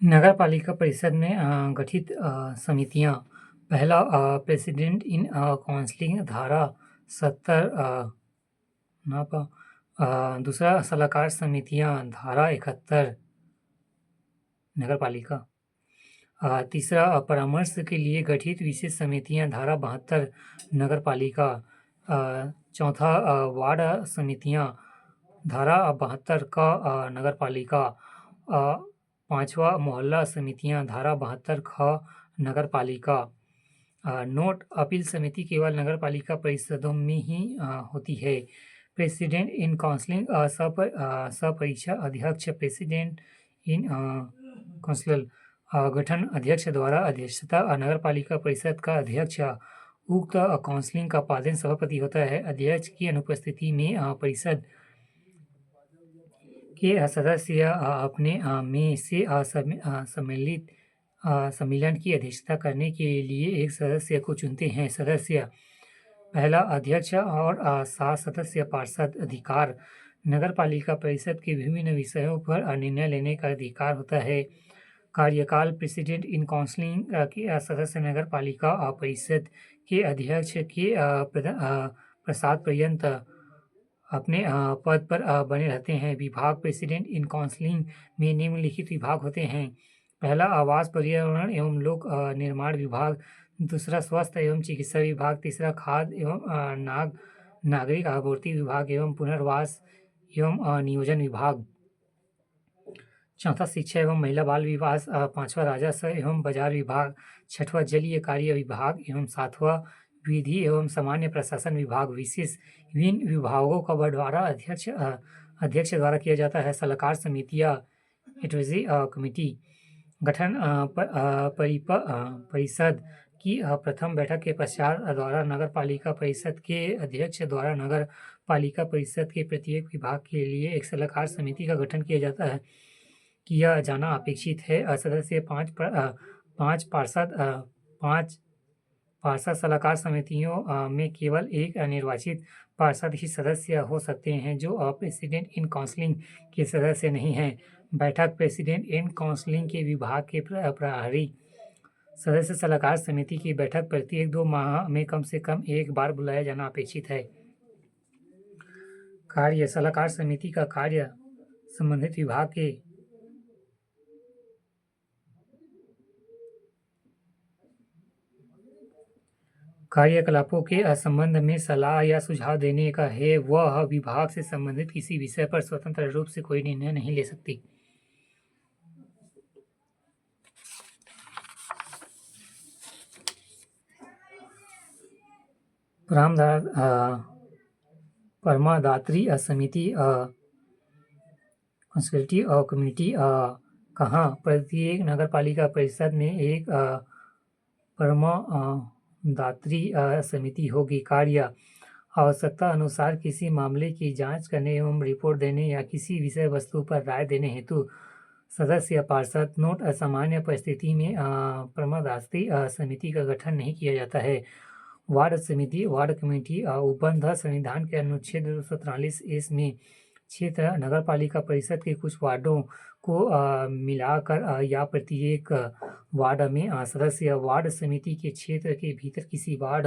नगरपालिका परिषद में गठित समितियां। पहला प्रेसिडेंट इन काउंसिलिंग धारा 70 दूसरा सलाहकार समितियां धारा 71 नगरपालिका। तीसरा परामर्श के लिए गठित विशेष समितियां धारा 72 नगरपालिका। चौथा वार्ड समितियां धारा 72 का नगरपालिका। पांचवा मोहल्ला समितियां धारा 72 ख नगरपालिका। नोट: अपील समिति केवल नगरपालिका परिषदों में ही होती है। प्रेसिडेंट इन काउंसिल सपरीक्षा अध्यक्ष प्रेसिडेंट इन काउंसिल गठन अध्यक्ष द्वारा अध्यक्षता। नगरपालिका परिषद का अध्यक्ष उक्त काउंसिलिंग का पालन सभापति होता है। अध्यक्ष की अनुपस्थिति में परिषद के सदस्य अपने में से सम्मेलन की अध्यक्षता करने के लिए एक सदस्य को चुनते हैं। सदस्य: पहला अध्यक्ष और 7 सदस्य पार्षद। अधिकार: नगरपालिका परिषद के विभिन्न विषयों पर निर्णय लेने का अधिकार होता है। कार्यकाल: प्रेसिडेंट इन काउंसिलिंग के सदस्य नगरपालिका परिषद के अध्यक्ष के प्रसाद पर्यंत अपने पद पर बने रहते हैं। विभाग: प्रेसिडेंट इन काउंसिलिंग में निम्नलिखित विभाग होते हैं। पहला आवास पर्यावरण एवं लोक निर्माण विभाग। दूसरा स्वास्थ्य एवं चिकित्सा विभाग। तीसरा खाद्य एवं नागरिक आपूर्ति विभाग एवं पुनर्वास एवं नियोजन विभाग। चौथा शिक्षा एवं महिला बाल विकास। पांचवा राजस्व एवं बाजार विभाग। छठवां जलीय कार्य विभाग एवं सातवां विधि एवं सामान्य प्रशासन विभाग। विशेष: विभिन्न विभागों का बंटवारा अध्यक्ष द्वारा किया जाता है। सलाहकार समितियां एडवाइजरी कमेटी। गठन: परिषद की प्रथम बैठक के पश्चात द्वारा नगरपालिका परिषद के अध्यक्ष द्वारा नगर पालिका परिषद के प्रत्येक विभाग के लिए एक सलाहकार समिति का गठन किया जाना अपेक्षित है। सदस्य: 5 पार्षद। सलाहकार समितियों में केवल एक निर्वाचित पार्षद ही सदस्य हो सकते हैं जो प्रेसिडेंट इन काउंसिलिंग के सदस्य नहीं हैं। बैठक: प्रेसिडेंट इन काउंसिलिंग के विभाग के प्रभारी सदस्य सलाहकार समिति की बैठक प्रत्येक 2 माह में कम से कम एक बार बुलाया जाना अपेक्षित है। कार्य: सलाहकार समिति का कार्य संबंधित विभाग के कार्यकलापों के संबंध में सलाह या सुझाव देने का है। वह विभाग से संबंधित किसी विषय पर स्वतंत्र रूप से कोई निर्णय नहीं ले सकती। परमादात्री समिति कंसल्टेटिव कमेटी कहाँ? प्रत्येक नगरपालिका परिषद में एक परमादात्री समिति होगी। कार्य: आवश्यकता अनुसार किसी मामले की जांच करने एवं रिपोर्ट देने या किसी विषय वस्तु पर राय देने हेतु सदस्य पार्षद। नोट: सामान्य परिस्थिति में परमादात्री समिति का गठन नहीं किया जाता है। वार्ड समिति वार्ड कमेटी उपबंध संविधान के अनुच्छेद 243 में क्षेत्र नगरपालिका परिषद के कुछ वार्डों को मिलाकर या प्रत्येक वार्ड में सदस्य। वार्ड समिति के क्षेत्र के भीतर किसी वार्ड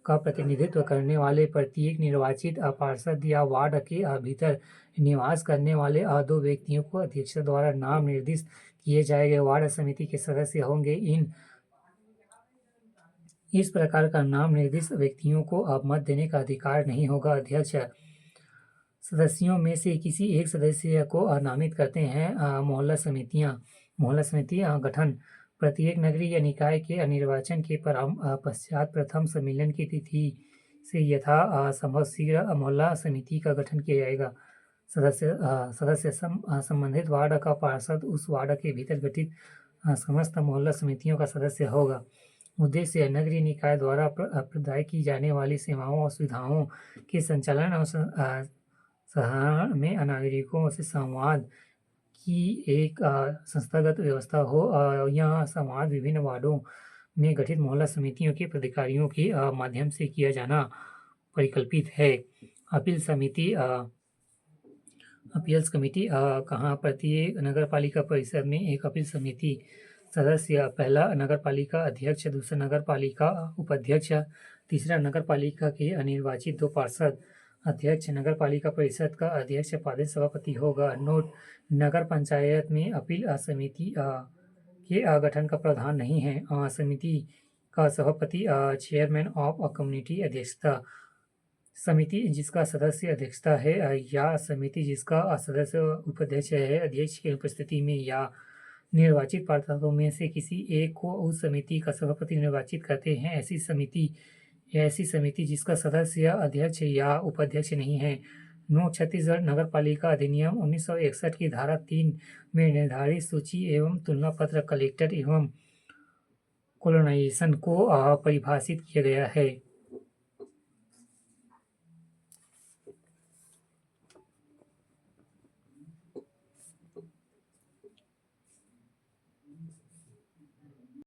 का प्रतिनिधित्व करने वाले प्रत्येक निर्वाचित पार्षद या वार्ड के भीतर निवास करने वाले 2 व्यक्तियों को अध्यक्ष द्वारा नाम निर्दिष्ट किए जाएंगे। वार्ड समिति के सदस्य होंगे। इस प्रकार का नाम निर्दिष्ट व्यक्तियों को मत देने का अधिकार नहीं होगा। अध्यक्ष सदस्यों में से किसी एक सदस्य को नामित करते हैं। मोहल्ला समितियां गठन: प्रत्येक नगरीय निकाय के निर्वाचन के पश्चात प्रथम सम्मेलन की तिथि से यथा संभव शीघ्र मोहल्ला समिति का गठन किया जाएगा। सदस्य संबंधित वार्ड का पार्षद उस वार्ड के भीतर गठित समस्त मोहल्ला समितियों का सदस्य होगा। उद्देश्य: नगरीय निकाय द्वारा प्रदाय की जाने वाली सेवाओं और सुविधाओं के संचालन और सराहना में नागरिकों से संवाद की एक संस्थागत व्यवस्था हो। यह संवाद विभिन्न वार्डों में गठित मोहल्ला समितियों के पदाधिकारियों के माध्यम से किया जाना परिकल्पित है। अपील समिति अपील्स कमेटी कहाँ प्रत्येक नगर पालिका परिषद में एक अपील समिति सदस्य, पहला नगर पालिका अध्यक्ष, दूसरा नगर पालिका उपाध्यक्ष, तीसरा नगर पालिका के अनिर्वाचित 2 पार्षद। अध्यक्ष नगर पालिका परिषद का अध्यक्ष पार्षद सभापति होगा। नोट: नगर पंचायत में अपील समिति के गठन का प्रावधान नहीं है। समिति का सभापति चेयरमैन ऑफ कम्युनिटी अध्यक्षता। समिति जिसका सदस्य अध्यक्षता है या समिति जिसका सदस्य उपाध्यक्ष है, अध्यक्ष की उपस्थिति में या निर्वाचित पार्षदों में से किसी एक को उस समिति का सभापति निर्वाचित करते हैं। ऐसी समिति जिसका सदस्य अध्यक्ष या उपाध्यक्ष नहीं है। नोट: छत्तीसगढ़ नगर पालिका अधिनियम 1961 की धारा 3 में निर्धारित सूची एवं तुलना पत्र कलेक्टर एवं कॉलोनाइजेशन को परिभाषित किया गया है।